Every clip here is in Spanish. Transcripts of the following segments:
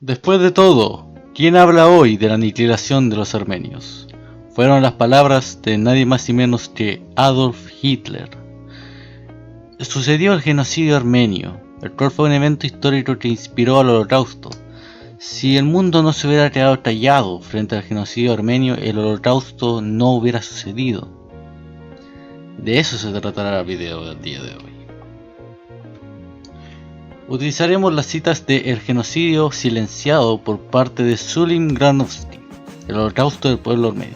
Después de todo, ¿quién habla hoy de la aniquilación de los armenios? Fueron las palabras de nadie más ni menos que Adolf Hitler. Sucedió el genocidio armenio, el cual fue un evento histórico que inspiró al Holocausto. Si el mundo no se hubiera quedado callado frente al genocidio armenio, el Holocausto no hubiera sucedido. De eso se tratará el video del día de hoy. Utilizaremos las citas de El genocidio silenciado por parte de Sulim Granovsky, el Holocausto del pueblo armenio.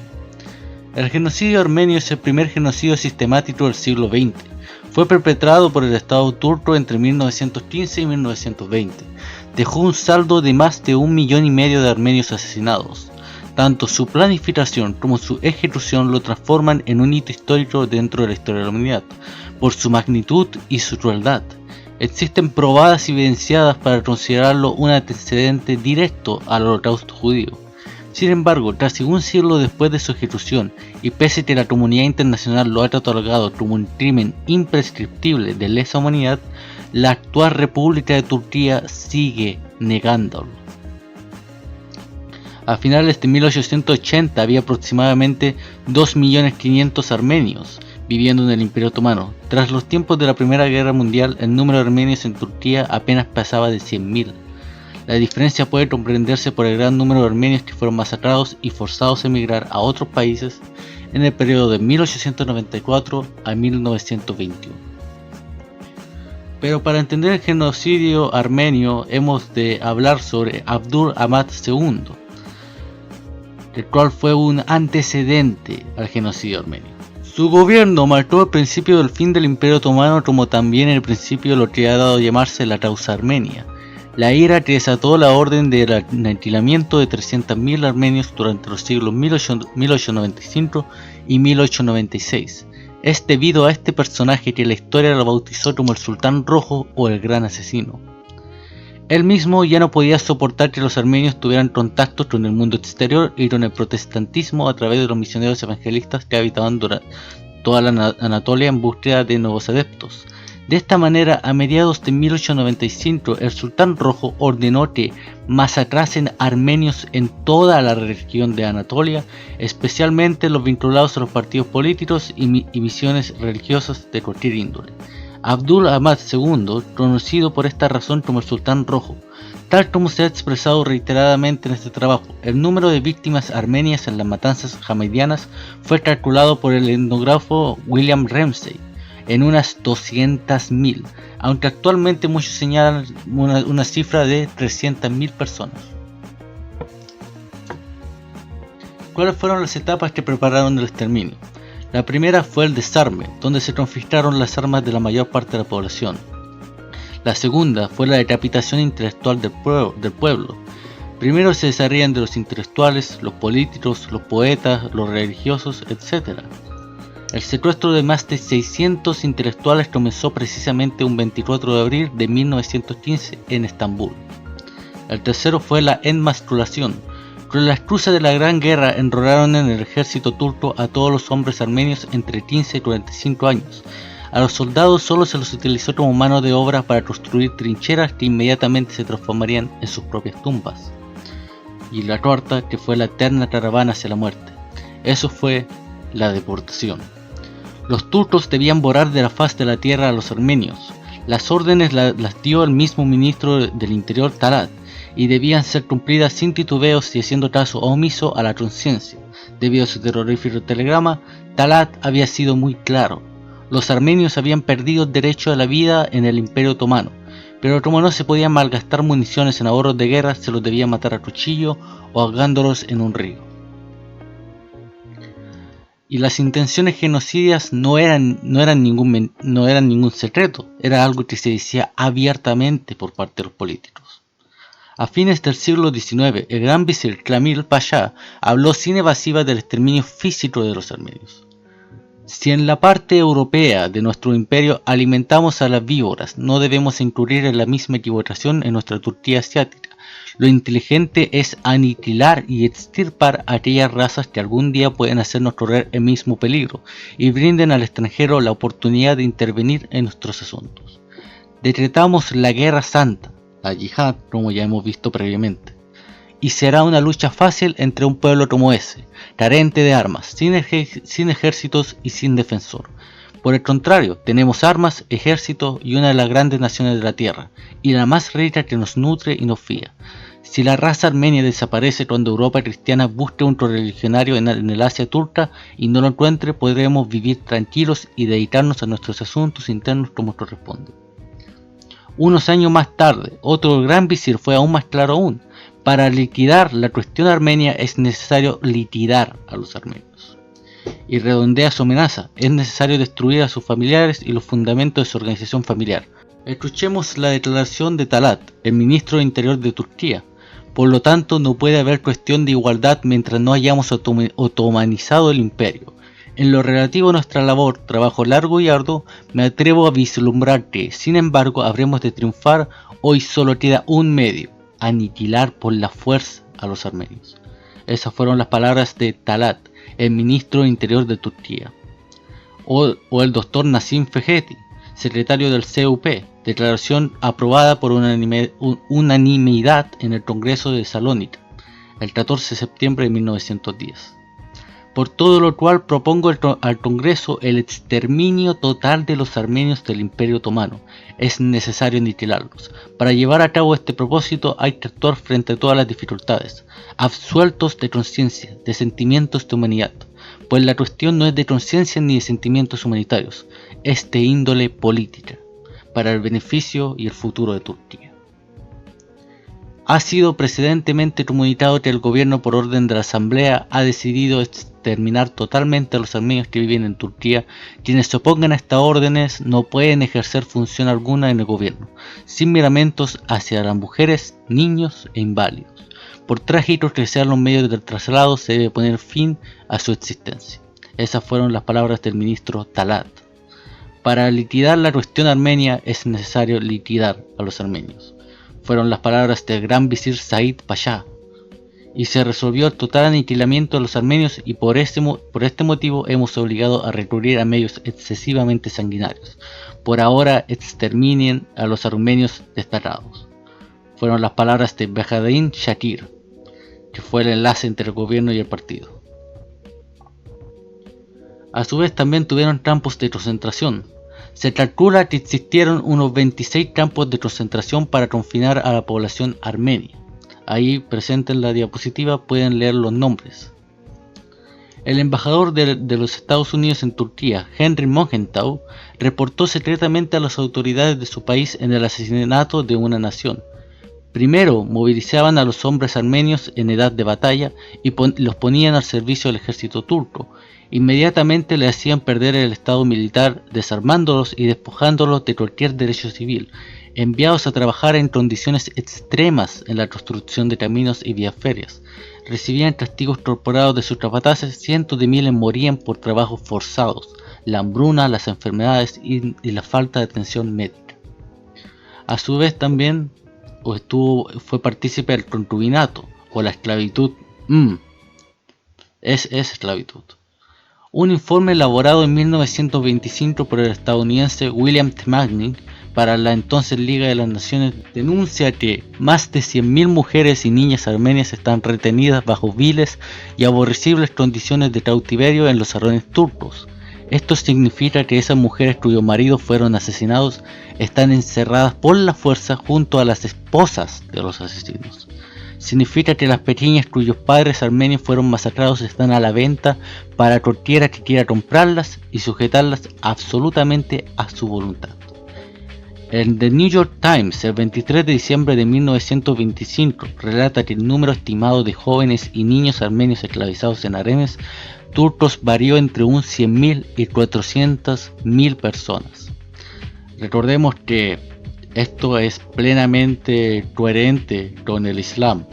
El genocidio armenio es el primer genocidio sistemático del siglo XX. Fue perpetrado por el Estado turco entre 1915 y 1920. Dejó un saldo de más de 1,5 millones de armenios asesinados. Tanto su planificación como su ejecución lo transforman en un hito histórico dentro de la historia de la humanidad, por su magnitud y su crueldad. Existen probadas y evidenciadas para considerarlo un antecedente directo al Holocausto judío. Sin embargo, casi un siglo después de su ejecución, y pese a que la comunidad internacional lo ha catalogado como un crimen imprescriptible de lesa humanidad, la actual República de Turquía sigue negándolo. A finales de 1880 había aproximadamente 2.500.000 armenios viviendo en el Imperio Otomano. Tras los tiempos de la Primera Guerra Mundial, el número de armenios en Turquía apenas pasaba de 100.000. La diferencia puede comprenderse por el gran número de armenios que fueron masacrados y forzados a emigrar a otros países en el periodo de 1894 a 1921. Pero para entender el genocidio armenio hemos de hablar sobre Abdul Ahmad II, el cual fue un antecedente al genocidio armenio. Su gobierno marcó el principio del fin del Imperio Otomano, como también el principio de lo que ha dado a llamarse la causa armenia, la ira que desató la orden de aniquilamiento de 300.000 armenios durante los siglos 1895 y 1896. Es debido a este personaje que la historia lo bautizó como el Sultán Rojo o el Gran Asesino. Él mismo ya no podía soportar que los armenios tuvieran contactos con el mundo exterior y con el protestantismo a través de los misioneros evangelistas que habitaban toda la Anatolia en búsqueda de nuevos adeptos. De esta manera, a mediados de 1895, el Sultán Rojo ordenó que masacrasen armenios en toda la región de Anatolia, especialmente los vinculados a los partidos políticos y misiones religiosas de cualquier índole. Abdul Ahmad II, conocido por esta razón como el Sultán Rojo, tal como se ha expresado reiteradamente en este trabajo, el número de víctimas armenias en las matanzas hamadianas fue calculado por el etnógrafo William Ramsay en unas 200.000, aunque actualmente muchos señalan una cifra de 300.000 personas. ¿Cuáles fueron las etapas que prepararon el exterminio? La primera fue el desarme, donde se confiscaron las armas de la mayor parte de la población. La segunda fue la decapitación intelectual del pueblo. Primero se desharían de los intelectuales, los políticos, los poetas, los religiosos, etc. El secuestro de más de 600 intelectuales comenzó precisamente un 24 de abril de 1915 en Estambul. El tercero fue la enmasculación. Con la excusa de la Gran Guerra enrolaron en el ejército turco a todos los hombres armenios entre 15 y 45 años. A los soldados solo se los utilizó como mano de obra para construir trincheras que inmediatamente se transformarían en sus propias tumbas. Y la cuarta, que fue la eterna caravana hacia la muerte. Eso fue la deportación. Los turcos debían borrar de la faz de la tierra a los armenios. Las órdenes las dio el mismo ministro del Interior, Talat, y debían ser cumplidas sin titubeos y haciendo caso omiso a la conciencia. Debido a su terrorífico telegrama, Talat había sido muy claro. Los armenios habían perdido el derecho a la vida en el Imperio Otomano, pero como no se podían malgastar municiones en ahorros de guerra, se los debía matar a cuchillo o ahogándolos en un río. Y las intenciones genocidas no eran ningún secreto, era algo que se decía abiertamente por parte de los políticos. A fines del siglo XIX, el gran visir Kamil Pasha habló sin evasivas del exterminio físico de los armenios. Si en la parte europea de nuestro imperio alimentamos a las víboras, no debemos incurrir en la misma equivocación en nuestra Turquía asiática. Lo inteligente es aniquilar y extirpar a aquellas razas que algún día pueden hacernos correr el mismo peligro y brinden al extranjero la oportunidad de intervenir en nuestros asuntos. Decretamos la Guerra Santa. la yihad, como ya hemos visto previamente. Y será una lucha fácil entre un pueblo como ese, carente de armas, sin ejércitos y sin defensor. Por el contrario, tenemos armas, ejércitos y una de las grandes naciones de la tierra, y la más rica que nos nutre y nos fía. Si la raza armenia desaparece cuando Europa cristiana busque un religionario en el Asia turca y no lo encuentre, podremos vivir tranquilos y dedicarnos a nuestros asuntos internos como corresponde. Unos años más tarde, otro gran visir fue aún más claro aún. Para liquidar la cuestión armenia es necesario liquidar a los armenios. Y redondea su amenaza, es necesario destruir a sus familiares y los fundamentos de su organización familiar. Escuchemos la declaración de Talat, el ministro de Interior de Turquía. Por lo tanto, no puede haber cuestión de igualdad mientras no hayamos otomanizado el imperio. En lo relativo a nuestra labor, trabajo largo y arduo, me atrevo a vislumbrar que, sin embargo, habremos de triunfar. Hoy solo queda un medio: aniquilar por la fuerza a los armenios. Esas fueron las palabras de Talat, el ministro de Interior de Turquía. O el doctor Nasim Fegeti, secretario del CUP, declaración aprobada por unanimidad en el Congreso de Salónica, el 14 de septiembre de 1910. Por todo lo cual propongo al Congreso el exterminio total de los armenios del Imperio Otomano. Es necesario aniquilarlos. Para llevar a cabo este propósito hay que actuar frente a todas las dificultades, absueltos de conciencia, de sentimientos de humanidad, pues la cuestión no es de conciencia ni de sentimientos humanitarios, es de índole política, para el beneficio y el futuro de Turquía. Ha sido precedentemente comunicado que el gobierno, por orden de la Asamblea, ha decidido exterminar totalmente a los armenios que viven en Turquía. Quienes se opongan a estas órdenes no pueden ejercer función alguna en el gobierno, sin miramientos hacia las mujeres, niños e inválidos. Por trágicos que sean los medios del traslado, se debe poner fin a su existencia. Esas fueron las palabras del ministro Talat. Para liquidar la cuestión armenia es necesario liquidar a los armenios. Fueron las palabras del gran visir Said Pasha, y se resolvió el total aniquilamiento de los armenios, y por este motivo hemos obligado a recurrir a medios excesivamente sanguinarios. Por ahora exterminen a los armenios destacados. Fueron las palabras de Behadin Shakir, que fue el enlace entre el gobierno y el partido. A su vez también tuvieron campos de concentración. Se calcula que existieron unos 26 campos de concentración para confinar a la población armenia. Ahí presente en la diapositiva pueden leer los nombres. El embajador de los Estados Unidos en Turquía, Henry Morgenthau, reportó secretamente a las autoridades de su país en el asesinato de una nación. Primero movilizaban a los hombres armenios en edad de batalla y los ponían al servicio del ejército turco. Inmediatamente le hacían perder el estado militar, desarmándolos y despojándolos de cualquier derecho civil, enviados a trabajar en condiciones extremas en la construcción de caminos y vías férreas. Recibían castigos corporales de sus capataces, cientos de miles morían por trabajos forzados, la hambruna, las enfermedades y la falta de atención médica. A su vez también fue partícipe del concubinato o la esclavitud. Es esclavitud. Un informe elaborado en 1925 por el estadounidense William T. Magnin para la entonces Liga de las Naciones denuncia que más de 100.000 mujeres y niñas armenias están retenidas bajo viles y aborrecibles condiciones de cautiverio en los harrones turcos. Esto significa que esas mujeres cuyos maridos fueron asesinados están encerradas por la fuerza junto a las esposas de los asesinos. Significa que las pequeñas cuyos padres armenios fueron masacrados están a la venta para cualquiera que quiera comprarlas y sujetarlas absolutamente a su voluntad. El The New York Times, el 23 de diciembre de 1925, relata que el número estimado de jóvenes y niños armenios esclavizados en harenes turcos varió entre un 100.000 y 400.000 personas. Recordemos que esto es plenamente coherente con el Islam,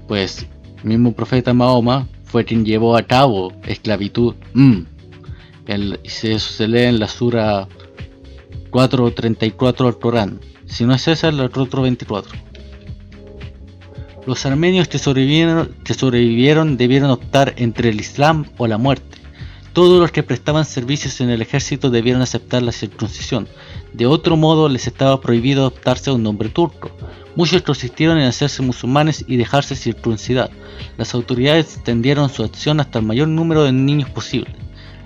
pues el mismo profeta Mahoma fue quien llevó a cabo esclavitud. Eso se lee en la sura 4.34 del Corán. Si no es esa, el otro 24. Los armenios que sobrevivieron debieron optar entre el Islam o la muerte. Todos los que prestaban servicios en el ejército debieron aceptar la circuncisión. De otro modo, les estaba prohibido adoptarse a un nombre turco. Muchos consistieron en hacerse musulmanes y dejarse circuncidar. Las autoridades extendieron su acción hasta el mayor número de niños posible.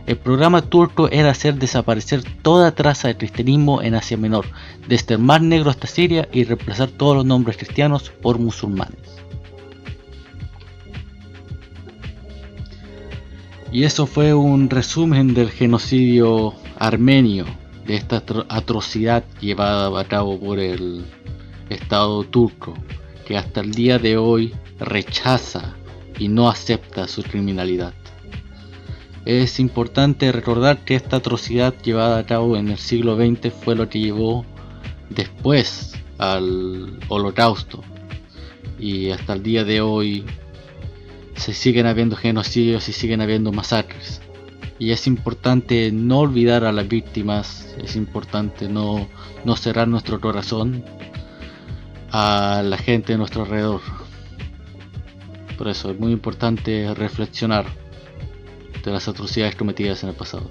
El programa turco era hacer desaparecer toda traza de cristianismo en Asia Menor, desde el Mar Negro hasta Siria, y reemplazar todos los nombres cristianos por musulmanes. Y eso fue un resumen del genocidio armenio, de esta atrocidad llevada a cabo por el Estado turco, que hasta el día de hoy rechaza y no acepta su criminalidad. Es importante recordar que esta atrocidad llevada a cabo en el siglo XX fue lo que llevó después al Holocausto, y hasta el día de hoy se siguen habiendo genocidios y siguen habiendo masacres. Y es importante no olvidar a las víctimas, es importante no cerrar nuestro corazón a la gente de nuestro alrededor. Por eso es muy importante reflexionar de las atrocidades cometidas en el pasado.